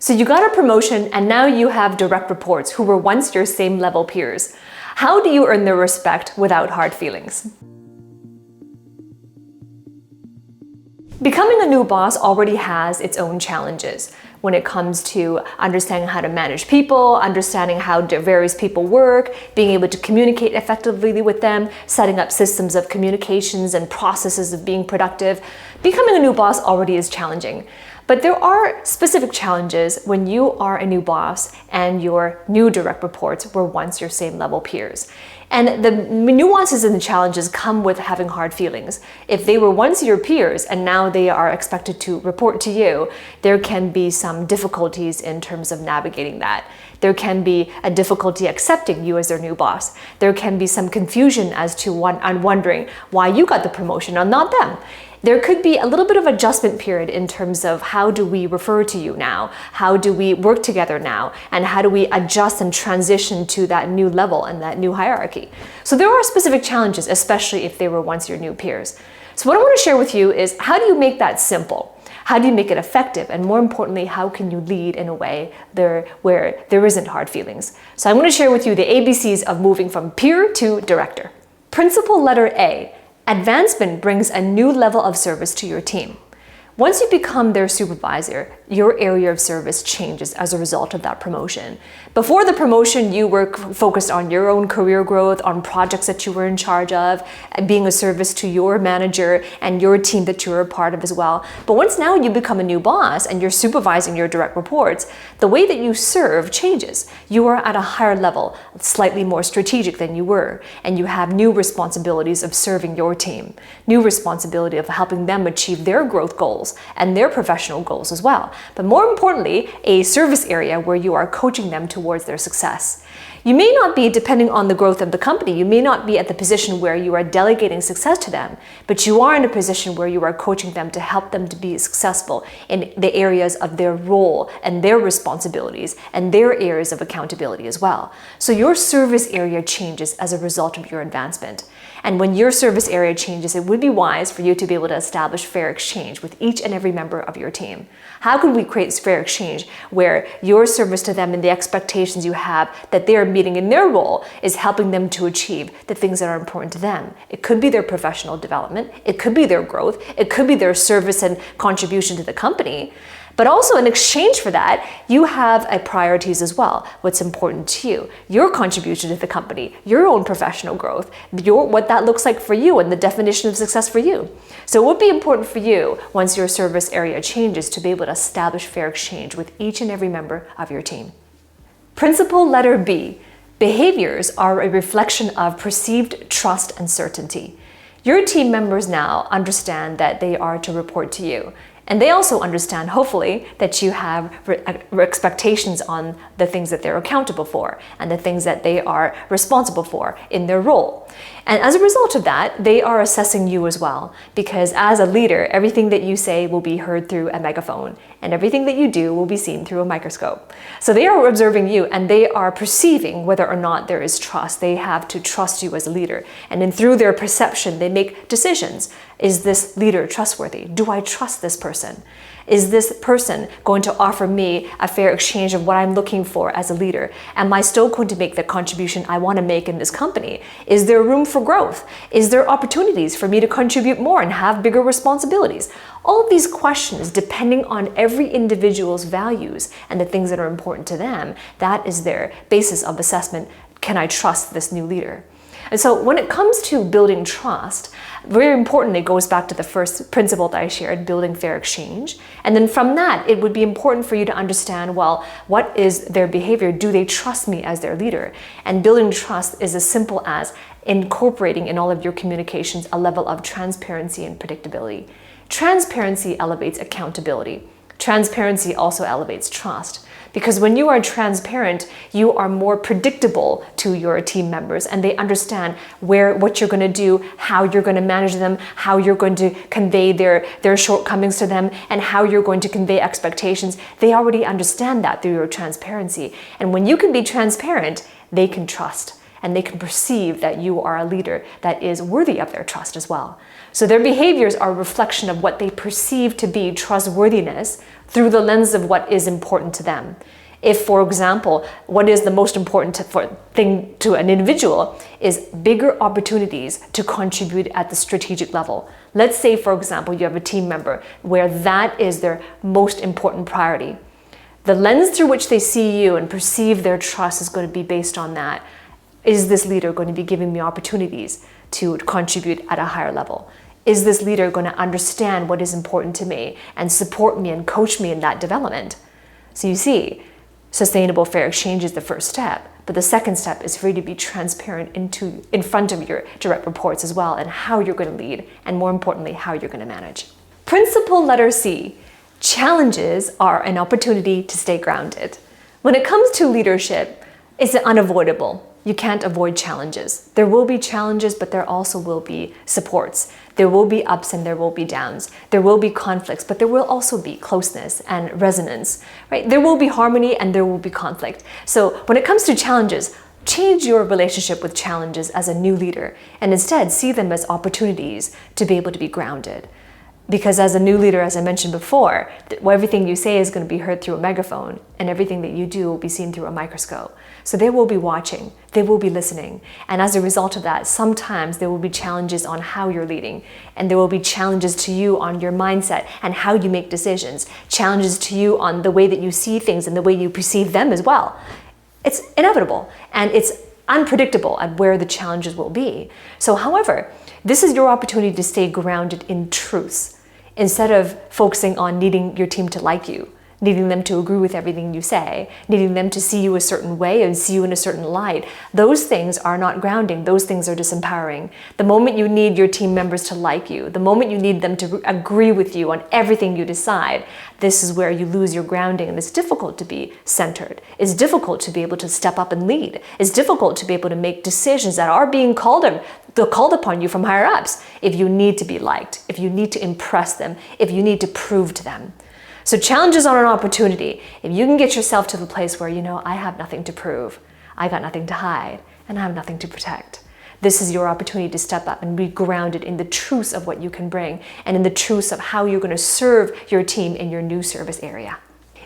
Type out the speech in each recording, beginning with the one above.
So you got a promotion and now you have direct reports who were once your same level peers. How do you earn their respect without hard feelings? Becoming a new boss already has its own challenges when it comes to understanding how to manage people, understanding how various people work, being able to communicate effectively with them, setting up systems of communications and processes of being productive. Becoming a new boss already is challenging. But there are specific challenges when you are a new boss and your new direct reports were once your same level peers. And the nuances and the challenges come with having hard feelings. If they were once your peers and now they are expected to report to you, there can be some difficulties in terms of navigating that. There can be a difficulty accepting you as their new boss. There can be some confusion as to wondering why you got the promotion and not them. There could be a little bit of adjustment period in terms of how do we refer to you now? How do we work together now? And how do we adjust and transition to that new level and that new hierarchy? So there are specific challenges, especially if they were once your new peers. So what I want to share with you is how do you make that simple? How do you make it effective? And more importantly, how can you lead in a way where there isn't hard feelings? So I'm going to share with you the ABCs of moving from peer to director. Principle letter A. Advancement brings a new level of service to your team. Once you become their supervisor, your area of service changes as a result of that promotion. Before the promotion, you were focused on your own career growth, on projects that you were in charge of, and being a service to your manager and your team that you were a part of as well. But once now you become a new boss and you're supervising your direct reports, the way that you serve changes. You are at a higher level, slightly more strategic than you were, and you have new responsibilities of serving your team, new responsibility of helping them achieve their growth goals and their professional goals as well. But more importantly, a service area where you are coaching them towards their success. You may not be, depending on the growth of the company, you may not be at the position where you are delegating success to them, but you are in a position where you are coaching them to help them to be successful in the areas of their role and their responsibilities and their areas of accountability as well. So your service area changes as a result of your advancement. And when your service area changes, it would be wise for you to be able to establish fair exchange with each and every member of your team. How could we create fair exchange where your service to them and the expectations you have that they are meeting in their role is helping them to achieve the things that are important to them? It could be their professional development, it could be their growth, it could be their service and contribution to the company. But also in exchange for that, you have priorities as well. What's important to you, your contribution to the company, your own professional growth, what that looks like for you and the definition of success for you. So it would be important for you, once your service area changes, to be able to establish fair exchange with each and every member of your team. Principle letter B. Behaviors are a reflection of perceived trust and certainty. Your team members now understand that they are to report to you. And they also understand, hopefully, that you have expectations on the things that they're accountable for and the things that they are responsible for in their role. And as a result of that, they are assessing you as well, because as a leader, everything that you say will be heard through a megaphone and everything that you do will be seen through a microscope. So they are observing you and they are perceiving whether or not there is trust. They have to trust you as a leader. And then through their perception, they make decisions. Is this leader trustworthy? Do I trust this person? Is this person going to offer me a fair exchange of what I'm looking for as a leader? Am I still going to make the contribution I want to make in this company? Is there room for growth? Is there opportunities for me to contribute more and have bigger responsibilities? All of these questions, depending on every individual's values and the things that are important to them, that is their basis of assessment. Can I trust this new leader? And so when it comes to building trust, very importantly, it goes back to the first principle that I shared, building fair exchange. And then from that, it would be important for you to understand, well, what is their behavior? Do they trust me as their leader? And building trust is as simple as incorporating in all of your communications a level of transparency and predictability. Transparency elevates accountability. Transparency also elevates trust. Because when you are transparent, you are more predictable to your team members and they understand what you're going to do, how you're going to manage them, how you're going to convey their shortcomings to them, and how you're going to convey expectations. They already understand that through your transparency. And when you can be transparent, they can trust. and they can perceive that you are a leader that is worthy of their trust as well. So their behaviors are a reflection of what they perceive to be trustworthiness through the lens of what is important to them. If, for example, what is the most important thing to an individual is bigger opportunities to contribute at the strategic level. Let's say, for example, you have a team member where that is their most important priority. The lens through which they see you and perceive their trust is going to be based on that. Is this leader going to be giving me opportunities to contribute at a higher level? Is this leader going to understand what is important to me and support me and coach me in that development? So you see, sustainable fair exchange is the first step, but the second step is for you to be transparent in front of your direct reports as well, and how you're going to lead, and more importantly, how you're going to manage. Principle letter C, challenges are an opportunity to stay grounded. When it comes to leadership, it's unavoidable. You can't avoid challenges. There will be challenges, but there also will be supports. There will be ups and there will be downs. There will be conflicts, but there will also be closeness and resonance, right? There will be harmony and there will be conflict. So when it comes to challenges, change your relationship with challenges as a new leader and instead see them as opportunities to be able to be grounded. Because as a new leader, as I mentioned before, everything you say is going to be heard through a megaphone, and everything that you do will be seen through a microscope. So they will be watching, they will be listening. And as a result of that, sometimes there will be challenges on how you're leading, and there will be challenges to you on your mindset and how you make decisions, challenges to you on the way that you see things and the way you perceive them as well. It's inevitable, and it's unpredictable at where the challenges will be. So however, this is your opportunity to stay grounded in truths instead of focusing on needing your team to like you, needing them to agree with everything you say, needing them to see you a certain way and see you in a certain light. Those things are not grounding. Those things are disempowering. The moment you need your team members to like you, the moment you need them to agree with you on everything you decide, this is where you lose your grounding, and it's difficult to be centered. It's difficult to be able to step up and lead. It's difficult to be able to make decisions that are being called upon you from higher ups if you need to be liked, if you need to impress them, if you need to prove to them. So challenges are an opportunity. If you can get yourself to the place where, I have nothing to prove, I got nothing to hide, and I have nothing to protect. This is your opportunity to step up and be grounded in the truths of what you can bring and in the truths of how you're going to serve your team in your new service area.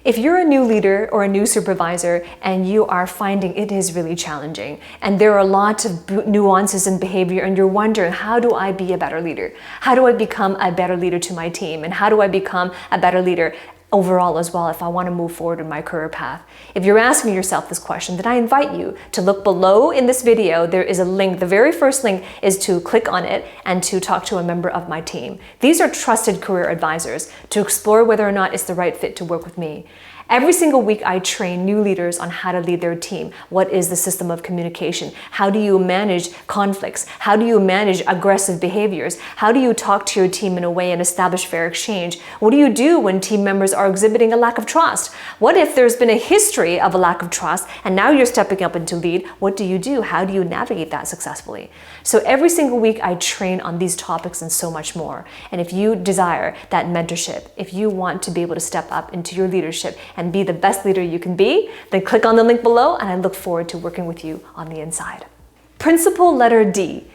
If you're a new leader or a new supervisor and you are finding it is really challenging and there are lots of nuances in behavior and you're wondering, how do I be a better leader? How do I become a better leader to my team? And how do I become a better leader overall as well if I want to move forward in my career path? If you're asking yourself this question, then I invite you to look below in this video. There is a link. The very first link is to click on it and to talk to a member of my team. These are trusted career advisors to explore whether or not it's the right fit to work with me. Every single week, I train new leaders on how to lead their team. What is the system of communication? How do you manage conflicts? How do you manage aggressive behaviors? How do you talk to your team in a way and establish fair exchange? What do you do when team members are exhibiting a lack of trust? What if there's been a history of a lack of trust and now you're stepping up into lead? What do you do? How do you navigate that successfully? So every single week, I train on these topics and so much more. And if you desire that mentorship, if you want to be able to step up into your leadership and be the best leader you can be, then click on the link below and I look forward to working with you on the inside. Principle letter D,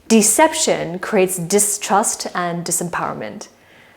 deception creates distrust and disempowerment.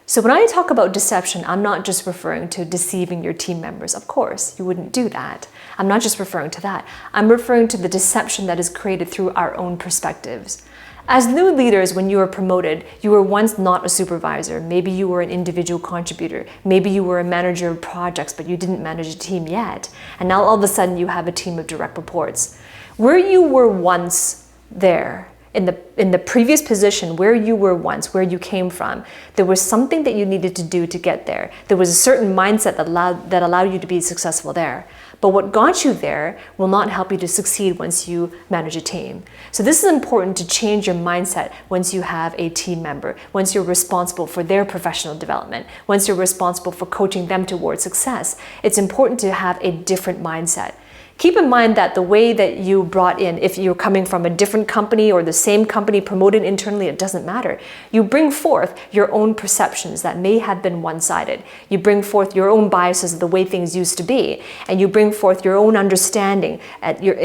So when I talk about deception, I'm not just referring to deceiving your team members. Of course, you wouldn't do that. I'm not just referring to that. I'm referring to the deception that is created through our own perspectives. As new leaders, when you were promoted, you were once not a supervisor. Maybe you were an individual contributor. Maybe you were a manager of projects, but you didn't manage a team yet. And now all of a sudden you have a team of direct reports. Where you were once there, in the previous position, where you were once, where you came from, there was something that you needed to do to get there. There was a certain mindset that allowed you to be successful there. But what got you there will not help you to succeed once you manage a team. So this is important to change your mindset once you have a team member, once you're responsible for their professional development, once you're responsible for coaching them towards success. It's important to have a different mindset. Keep in mind that the way that you brought in, if you're coming from a different company or the same company promoted internally, it doesn't matter. You bring forth your own perceptions that may have been one-sided. You bring forth your own biases of the way things used to be, and you bring forth your own understanding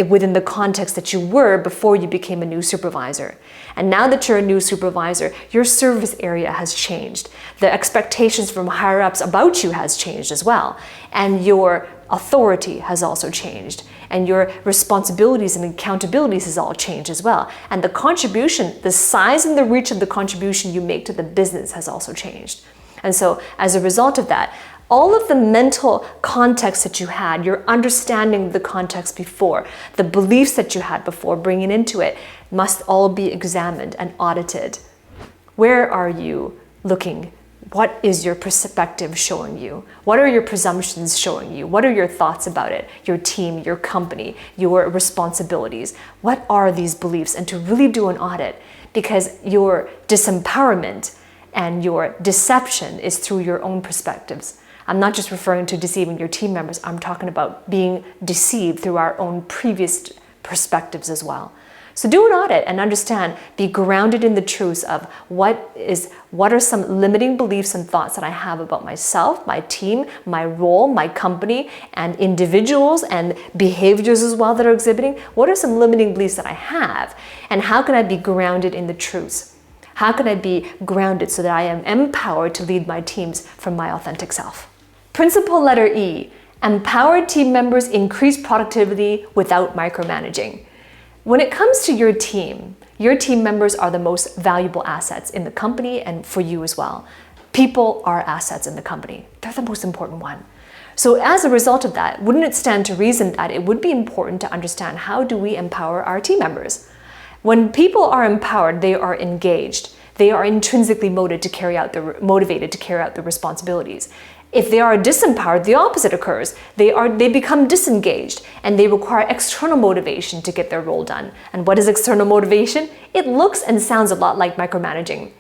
within the context that you were before you became a new supervisor. And now that you're a new supervisor, your service area has changed. The expectations from higher ups about you has changed as well. And your authority has also changed. And your responsibilities and accountabilities has all changed as well. And the contribution, the size and the reach of the contribution you make to the business has also changed. And so as a result of that, all of the mental context that you had, your understanding of the context before, the beliefs that you had before bringing into it, must all be examined and audited. Where are you looking? What is your perspective showing you? What are your presumptions showing you? What are your thoughts about it? Your team, your company, your responsibilities. What are these beliefs? And to really do an audit, because your disempowerment and your deception is through your own perspectives. I'm not just referring to deceiving your team members. I'm talking about being deceived through our own previous perspectives as well. So do an audit and understand, be grounded in the truths of what are some limiting beliefs and thoughts that I have about myself, my team, my role, my company, and individuals and behaviors as well that are exhibiting. What are some limiting beliefs that I have? And how can I be grounded in the truths? How can I be grounded so that I am empowered to lead my teams from my authentic self? Principle letter E, empowered team members increase productivity without micromanaging. When it comes to your team members are the most valuable assets in the company and for you as well. People are assets in the company. They're the most important one. So as a result of that, wouldn't it stand to reason that it would be important to understand how do we empower our team members? When people are empowered, they are engaged. They are intrinsically motivated to carry out the responsibilities. If they are disempowered, the opposite occurs. They become disengaged and they require external motivation to get their role done. And what is external motivation? It looks and sounds a lot like micromanaging.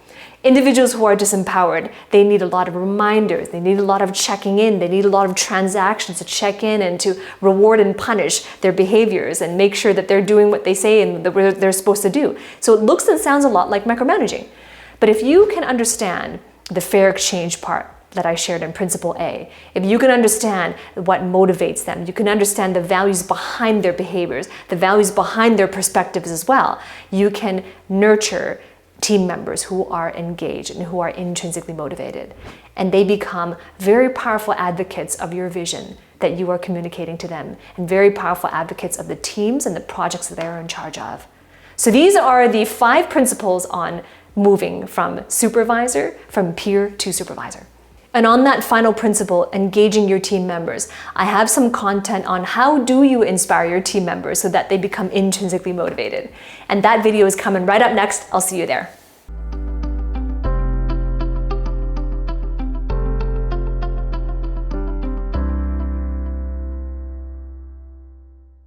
Individuals who are disempowered, they need a lot of reminders, they need a lot of checking in, they need a lot of transactions to check in and to reward and punish their behaviors and make sure that they're doing what they say and that they're supposed to do. So it looks and sounds a lot like micromanaging. But if you can understand the fair exchange part that I shared in Principle A, if you can understand what motivates them, you can understand the values behind their behaviors, the values behind their perspectives as well, you can nurture team members who are engaged and who are intrinsically motivated. And they become very powerful advocates of your vision that you are communicating to them, and very powerful advocates of the teams and the projects that they're in charge of. So these are the 5 principles on moving from peer to supervisor. And on that final principle, engaging your team members, I have some content on how do you inspire your team members so that they become intrinsically motivated. And that video is coming right up next. I'll see you there.